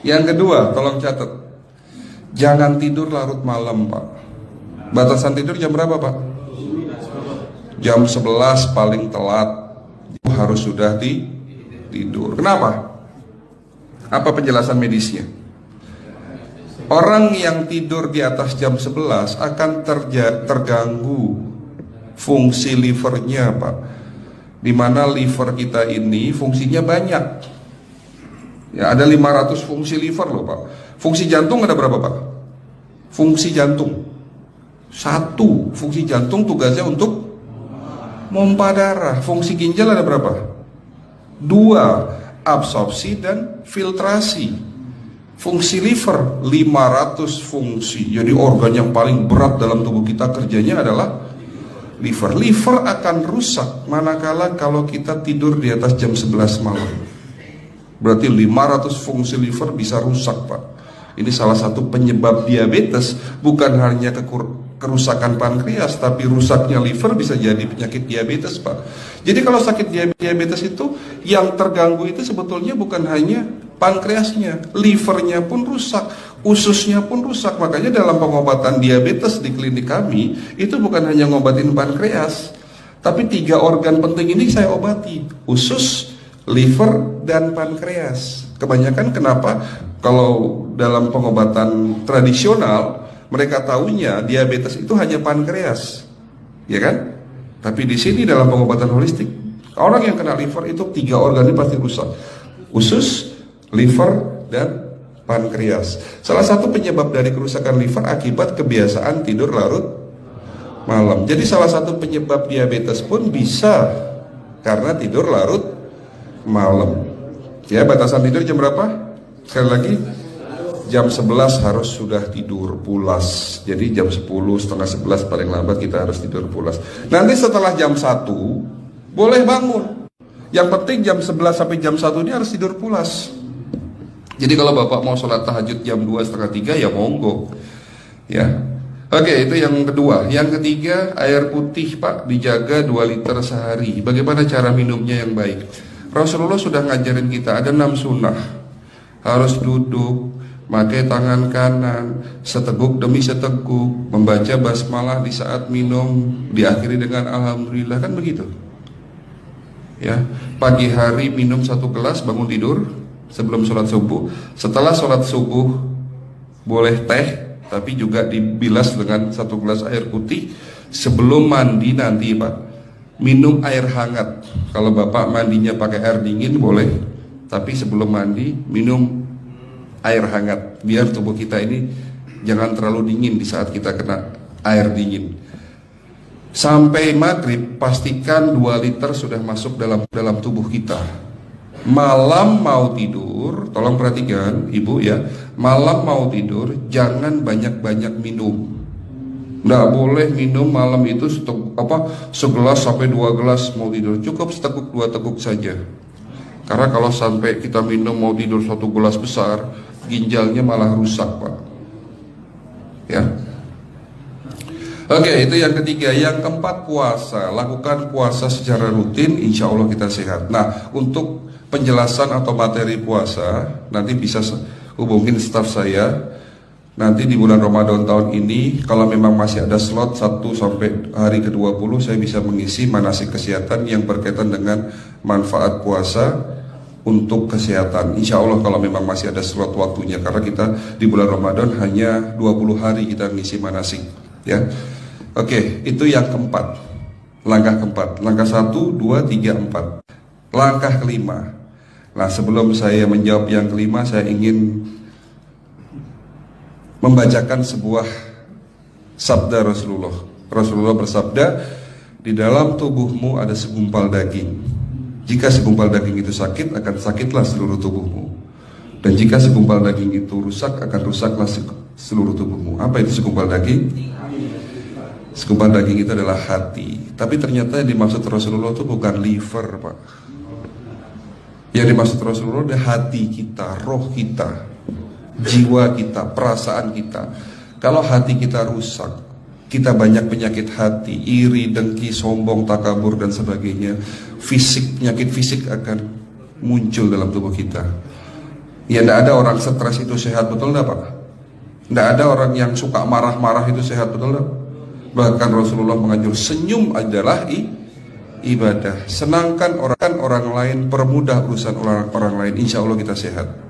Yang kedua, tolong catat. Jangan tidur larut malam, Pak. Batasan tidur jam berapa, Pak? Jam 11 paling telat. Harus sudah tidur. Kenapa? Apa penjelasan medisnya? Orang yang tidur di atas jam 11 akan terganggu fungsi livernya, Pak. Dimana liver kita ini fungsinya banyak. Ya, ada 500 fungsi liver loh, Pak. Fungsi jantung ada berapa, Pak? Fungsi jantung satu. Fungsi jantung tugasnya untuk mompa darah. Fungsi ginjal ada berapa? Dua. Absorpsi dan filtrasi. Fungsi liver 500 fungsi. Jadi organ yang paling berat dalam tubuh kita kerjanya adalah liver. Liver akan rusak manakala kalau kita tidur di atas jam 11 malam. Berarti 500 fungsi liver bisa rusak, Pak. Ini salah satu penyebab diabetes. Bukan hanya kerusakan pankreas, tapi rusaknya liver bisa jadi penyakit diabetes, Pak. Jadi kalau sakit diabetes itu yang terganggu itu sebetulnya bukan hanya pankreasnya, livernya pun rusak, ususnya pun rusak. Makanya dalam pengobatan diabetes di klinik kami itu bukan hanya ngobatin pankreas, tapi 3 organ penting ini saya obati: usus, liver, dan pankreas. Kebanyakan kenapa? Kalau dalam pengobatan tradisional mereka tahunya diabetes itu hanya pankreas, ya kan? Tapi di sini dalam pengobatan holistik, orang yang kena liver itu 3 organ ini pasti rusak: usus, liver, dan pankreas. Salah satu penyebab dari kerusakan liver akibat kebiasaan tidur larut malam. Jadi salah satu penyebab diabetes pun bisa karena tidur larut malam. Ya, batasan tidur jam berapa? Sekali lagi, jam 11 harus sudah tidur pulas. Jadi jam 10, setengah 11 paling lambat kita harus tidur pulas. Nanti setelah jam 1 boleh bangun. Yang penting jam 11 sampai jam 1 ini harus tidur pulas. Jadi kalau Bapak mau sholat tahajud jam 2, setengah 3 ya monggo. Ya. Oke, itu yang kedua. Yang ketiga, air putih, Pak, dijaga 2 liter sehari. Bagaimana cara minumnya yang baik? Rasulullah sudah ngajarin kita ada 6 sunnah. Harus duduk, pakai tangan kanan, seteguk demi seteguk, membaca basmalah di saat minum, diakhiri dengan alhamdulillah, kan begitu. Ya, pagi hari minum 1 gelas, bangun tidur sebelum sholat subuh. Setelah sholat subuh boleh teh, tapi juga dibilas dengan 1 gelas air putih. Sebelum mandi nanti, Pak, minum air hangat. Kalau Bapak mandinya pakai air dingin boleh, tapi sebelum mandi minum air hangat, biar tubuh kita ini jangan terlalu dingin di saat kita kena air dingin. Sampai maghrib pastikan 2 liter sudah masuk dalam tubuh kita. Malam mau tidur, tolong perhatikan Ibu ya, malam mau tidur jangan banyak-banyak minum. Nggak boleh minum malam itu segelas sampai 2 gelas mau tidur. Cukup seteguk 2 teguk saja. Karena kalau sampai kita minum mau tidur 1 gelas besar, ginjalnya malah rusak, Pak. Ya. Oke, itu yang ketiga. Yang keempat, puasa. Lakukan puasa secara rutin, insya Allah kita sehat. Nah, untuk penjelasan atau materi puasa nanti bisa hubungin staf saya. Nanti di bulan Ramadan tahun ini, kalau memang masih ada slot 1 sampai hari ke-20, saya bisa mengisi manasik kesehatan yang berkaitan dengan manfaat puasa untuk kesehatan. Insya Allah kalau memang masih ada slot waktunya, karena kita di bulan Ramadan hanya 20 hari kita mengisi manasik. Ya, oke, itu yang keempat. Langkah keempat. Langkah 1, 2, 3, 4. Langkah kelima. Nah, sebelum saya menjawab yang kelima, saya ingin membacakan sebuah sabda Rasulullah. Rasulullah bersabda, di dalam tubuhmu ada segumpal daging. Jika segumpal daging itu sakit, akan sakitlah seluruh tubuhmu. Dan jika segumpal daging itu rusak, akan rusaklah seluruh tubuhmu. Apa itu segumpal daging? Segumpal daging itu adalah hati. Tapi ternyata yang dimaksud Rasulullah itu bukan liver, Pak. Yang dimaksud Rasulullah adalah hati kita, roh kita, jiwa kita, perasaan kita. Kalau hati kita rusak, kita banyak penyakit hati, iri, dengki, sombong, takabur, dan sebagainya. Penyakit fisik akan muncul dalam tubuh kita. Ya tidak ada orang stres itu sehat, betul enggak Pak? Tidak ada orang yang suka marah-marah itu sehat, betul enggak? Bahkan Rasulullah mengajar senyum adalah ibadah. Senangkan orang lain, permudah urusan orang lain, insya Allah kita sehat.